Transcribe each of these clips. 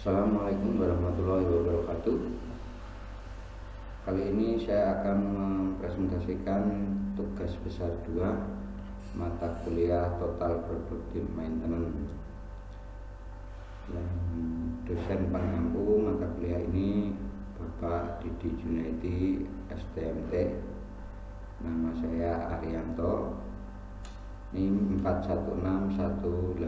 Assalamualaikum warahmatullahi wabarakatuh. Kali ini saya akan mempresentasikan tugas besar 2 mata kuliah Total Productive Maintenance. Yang dosen pengampu mata kuliah ini Bapak Didi Junaidi, STMT. Nama saya Arianto. NIM 41618310093,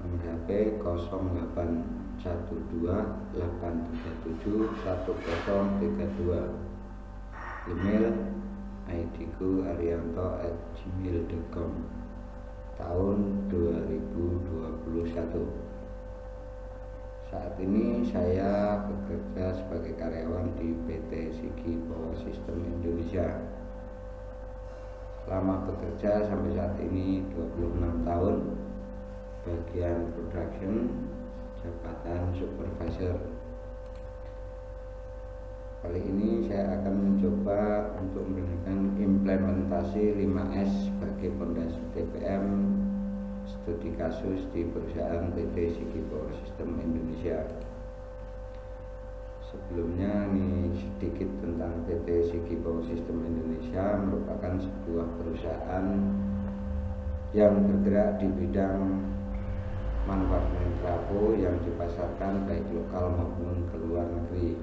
nomor HP 081283710032, email ID ku arianto@gmail.com, tahun 2021. Saat ini saya bekerja sebagai karyawan di PT Sigi Power System Indonesia. Selama bekerja sampai saat ini 26 tahun, bagian production, jabatan supervisor. Kali ini saya akan mencoba untuk memberikan implementasi 5S sebagai pondasi TPM studi kasus di perusahaan PT Sigi Power System Indonesia. Sebelumnya nih sedikit tentang PT Sigi Power System Indonesia. Merupakan sebuah perusahaan yang bergerak di bidang manufaktur trafo yang dipasarkan baik lokal maupun ke luar negeri.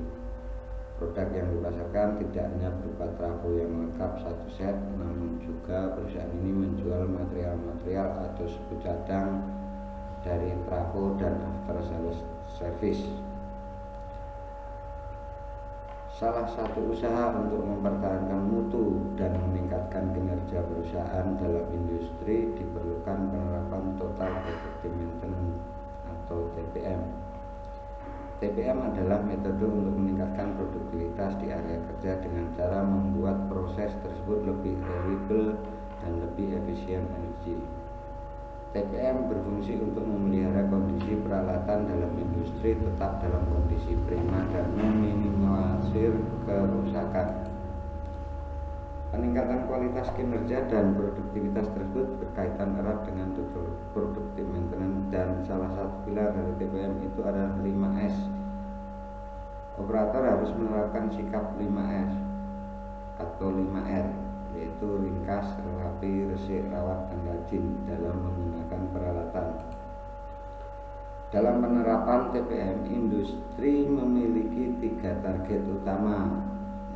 Produk yang dipasarkan tidak hanya berupa trafo yang lengkap satu set, namun juga perusahaan ini menjual material-material atau suku cadang dari trafo dan after sales service. Salah satu usaha untuk mempertahankan mutu dan meningkatkan kinerja perusahaan dalam industri diperlukan penerapan Total Productive Maintenance atau TPM. TPM adalah metode untuk meningkatkan produktivitas di area kerja dengan cara membuat proses tersebut lebih reliable dan lebih efisien energi. TPM berfungsi untuk memelihara kondisi peralatan dalam industri tetap dalam kondisi prima dan meminimalisir kerusakan. Peningkatan kualitas kinerja dan produktivitas tersebut berkaitan erat dengan productive maintenance, dan salah satu pilar dari TPM itu adalah 5S. Operator harus menerapkan sikap 5S atau 5R, yaitu ringkas, rapi, resik, rawat, dan rajin dalam menggunakan peralatan. Dalam penerapan TPM, industri memiliki 3 target utama,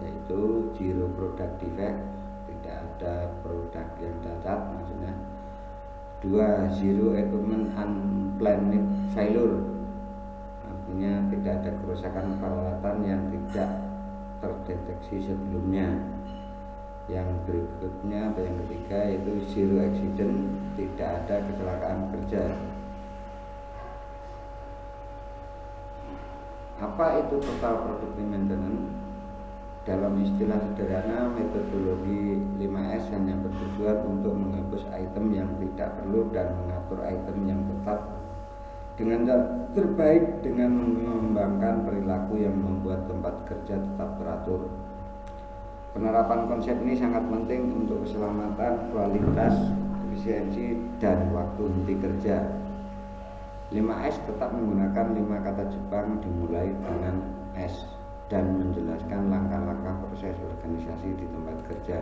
yaitu zero product defect, tidak ada produk yang cacat maksudnya. 2, zero equipment unplanned failure, artinya tidak ada kerusakan peralatan yang tidak terdeteksi sebelumnya. Yang berikutnya atau yang ketiga yaitu zero accident, tidak ada kecelakaan kerja. Apa itu total productive maintenance? Dalam istilah sederhana, metodologi 5S hanya bertujuan untuk menghapus item yang tidak perlu dan mengatur item yang tetap dengan cara terbaik dengan mengembangkan perilaku yang membuat tempat kerja tetap teratur. Penerapan konsep ini sangat penting untuk keselamatan, kualitas, efisiensi, dan waktu henti kerja. 5S tetap menggunakan 5 kata Jepang dimulai dengan S dan menjelaskan langkah-langkah proses organisasi di tempat kerja.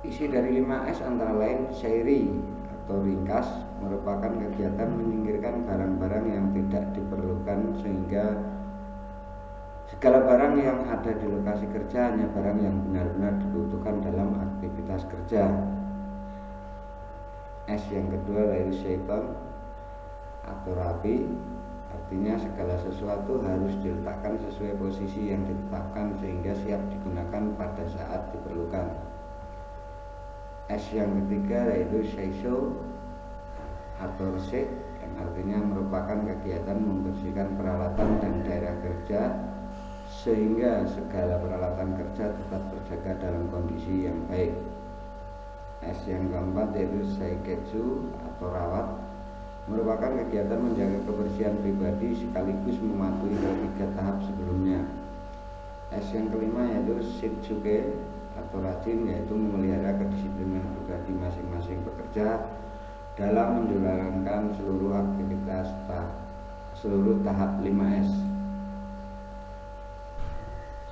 Isi dari 5S antara lain seiri atau ringkas, merupakan kegiatan menyingkirkan barang-barang yang tidak diperlukan, sehingga segala barang yang ada di lokasi kerja hanya barang yang benar-benar dibutuhkan dalam aktivitas kerja. S yang kedua yaitu shaiton atau rapi, artinya segala sesuatu harus diletakkan sesuai posisi yang ditetapkan sehingga siap digunakan pada saat diperlukan. S yang ketiga yaitu seiso atau resik, yang artinya merupakan kegiatan membersihkan peralatan dan daerah kerja sehingga segala peralatan kerja tetap terjaga dalam kondisi yang baik. S yang keempat yaitu seiketsu atau rawat, merupakan kegiatan menjaga kebersihan pribadi sekaligus mematuhi 3 tahap sebelumnya. S yang kelima yaitu shitsuke atau rajin, yaitu memelihara kedisiplinan pribadi masing-masing pekerja dalam menjalankan seluruh aktivitas seluruh tahap 5S.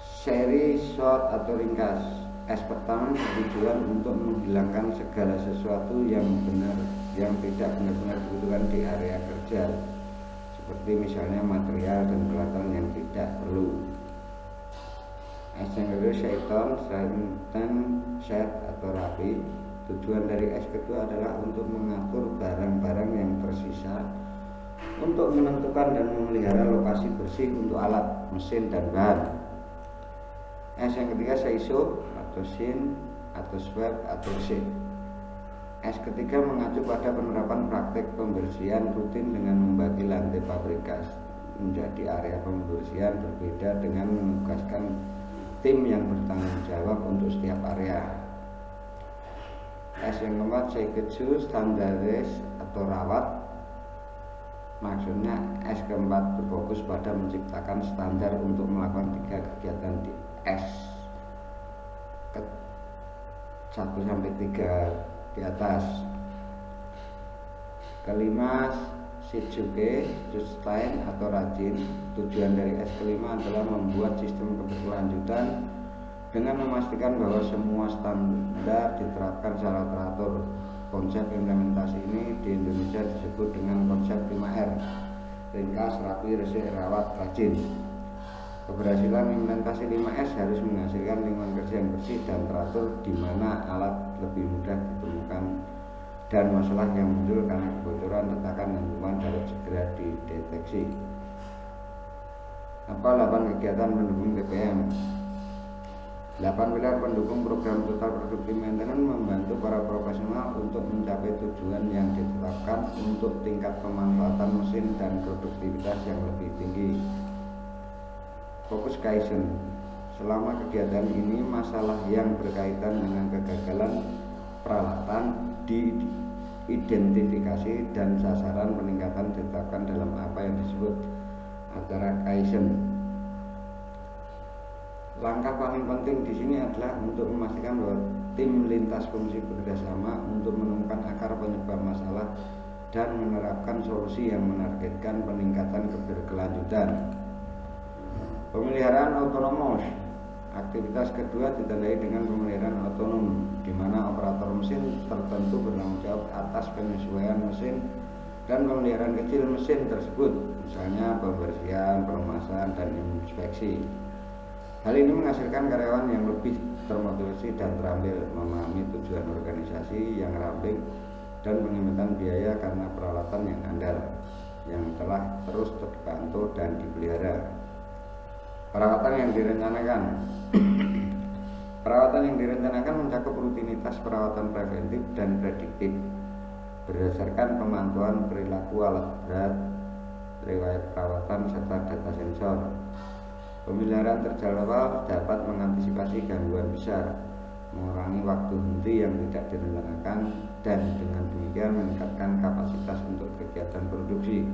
Seri short atau ringkas. S pertama bertujuan untuk menghilangkan segala sesuatu yang tidak benar-benar dibutuhkan di area kerja, seperti misalnya material dan peralatan yang tidak perlu. S yang kedua Shaiton, straighten, set atau rapi. Tujuan dari S kedua adalah untuk mengatur barang-barang yang tersisa, untuk menentukan dan memelihara lokasi bersih untuk alat, mesin, dan bahan. S yang ketiga Seiso atau Sin atau Swab atau Sit. S ketiga mengacu pada penerapan praktek pembersihan rutin dengan membagi lantai pabrikas menjadi area pembersihan berbeda dengan menugaskan tim yang bertanggung jawab untuk setiap area. S yang keempat Seiketsu, standaris atau rawat. Maksudnya S keempat berfokus pada menciptakan standar untuk melakukan 3 kegiatan di S 1-3 di atas. Kelima Shizuke, sustain atau rajin. Tujuan dari S kelima adalah membuat sistem keberlanjutan dengan memastikan bahwa semua standar diterapkan secara teratur. Konsep implementasi ini di Indonesia disebut dengan konsep 5R, ringkas, rapi, resik, rawat, rajin. Keberhasilan implementasi 5S harus menghasilkan lingkungan kerja yang bersih dan teratur, di mana alat lebih mudah ditemukan dan masalah yang muncul karena kebocoran, retakan, dan lingkungan dapat segera dideteksi. Apa 8 kegiatan pendukung TPM? 8 pilar pendukung program Total Productive Maintenance membantu para profesional untuk mencapai tujuan yang ditetapkan untuk tingkat pemanfaatan mesin dan produktivitas yang lebih tinggi. Fokus Kaizen. Selama kegiatan ini, masalah yang berkaitan dengan kegagalan peralatan diidentifikasi dan sasaran peningkatan ditetapkan dalam apa yang disebut acara Kaizen. Langkah paling penting di sini adalah untuk memastikan bahwa tim lintas fungsi bekerjasama untuk menemukan akar penyebab masalah dan menerapkan solusi yang menargetkan peningkatan keberkelanjutan. Pemeliharaan otonomos. Aktivitas kedua ditandai dengan pemeliharaan otonom, di mana operator mesin tertentu bertanggung jawab atas penyesuaian mesin dan pemeliharaan kecil mesin tersebut, misalnya pembersihan, pengemasan, dan inspeksi. Hal ini menghasilkan karyawan yang lebih termotivasi dan terampil, memahami tujuan organisasi yang ramping, dan penghematan biaya karena peralatan yang andal yang telah terus terpantau dan dipelihara. Perawatan yang direncanakan. Perawatan yang direncanakan mencakup rutinitas perawatan preventif dan prediktif berdasarkan pemantauan perilaku alat berat, riwayat perawatan, serta data sensor. Pemeliharaan terjadwal dapat mengantisipasi gangguan besar, mengurangi waktu henti yang tidak direncanakan, dan dengan demikian meningkatkan kapasitas untuk kegiatan produksi.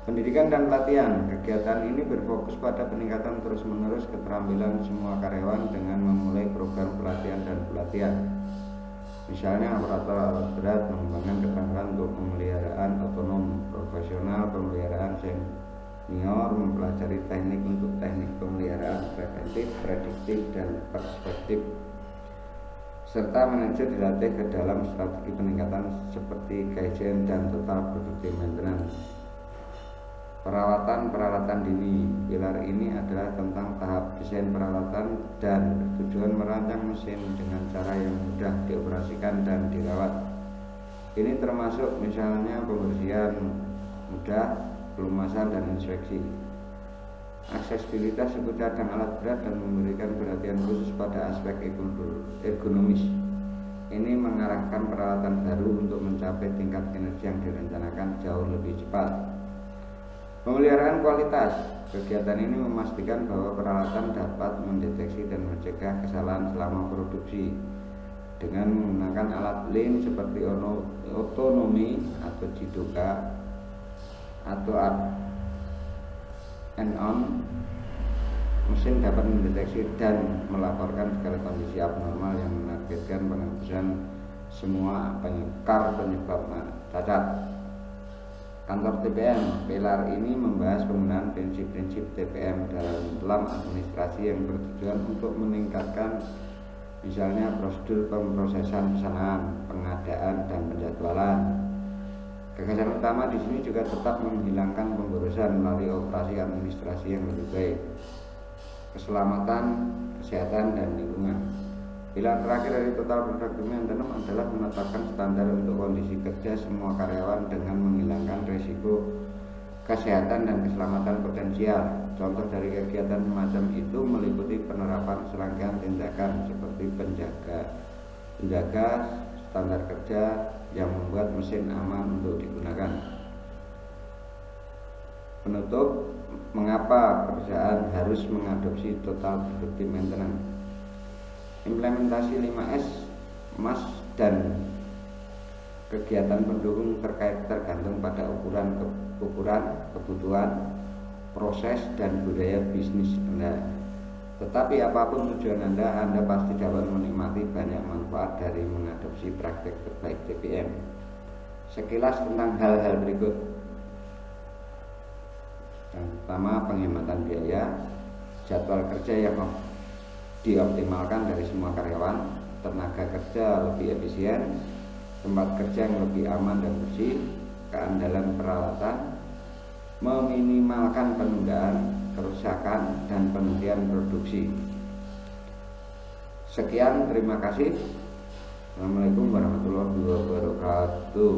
Pendidikan dan pelatihan. Kegiatan ini berfokus pada peningkatan terus-menerus keterampilan semua karyawan dengan memulai program pelatihan dan pelatihan. Misalnya operator alat berat mengembangkan keterampilan untuk pemeliharaan otonom, profesional pemeliharaan senior mempelajari teknik untuk teknik pemeliharaan preventif, prediktif, dan perspektif, serta manajer dilatih ke dalam strategi peningkatan seperti Kaizen dan Total Productive Maintenance. Perawatan peralatan dini. Pilar ini adalah tentang tahap desain peralatan dan bertujuan merancang mesin dengan cara yang mudah dioperasikan dan dirawat. Ini termasuk misalnya pembersihan mudah, pelumasan, dan inspeksi. Aksesibilitas suku cadang alat berat dan memberikan perhatian khusus pada aspek ergonomis. Ini mengarahkan peralatan baru untuk mencapai tingkat kinerja yang direncanakan jauh lebih cepat. Pemeliharaan kualitas. Kegiatan ini memastikan bahwa peralatan dapat mendeteksi dan mencegah kesalahan selama produksi dengan menggunakan alat lean seperti otonomi atau Jidoka atau add-on Mesin dapat mendeteksi dan melaporkan segala kondisi abnormal yang menargetkan penghapusan semua penyebab cacat. Kantor TPM Pilar ini membahas penggunaan prinsip-prinsip TPM dalam administrasi yang bertujuan untuk meningkatkan misalnya prosedur pemrosesan pesanan, pengadaan dan penjadwalan. Gagasan utama di sini juga tetap menghilangkan pemborosan melalui operasi administrasi yang lebih baik, keselamatan, kesehatan, dan lingkungan. Pilar terakhir dari total product maintenance adalah menetapkan standar untuk kondisi kerja semua karyawan dengan menghilangkan risiko kesehatan dan keselamatan potensial. Contoh dari kegiatan semacam itu meliputi penerapan serangkaian tindakan seperti penjaga standar kerja yang membuat mesin aman untuk digunakan. Penutup, mengapa perusahaan harus mengadopsi total productive maintenance? Implementasi 5S, MAS, dan kegiatan pendukung tergantung pada ukuran, kebutuhan, proses, dan budaya bisnis Anda. Tetapi apapun tujuan Anda pasti dapat menikmati banyak manfaat dari mengadopsi praktek terbaik TPM. Sekilas tentang hal-hal berikut. Yang pertama, penghematan biaya, jadwal kerja yang dioptimalkan dari semua karyawan, tenaga kerja lebih efisien, tempat kerja yang lebih aman dan bersih, keandalan peralatan, meminimalkan penundaan, kerusakan, dan penghentian produksi. Sekian, terima kasih. Assalamualaikum warahmatullahi wabarakatuh.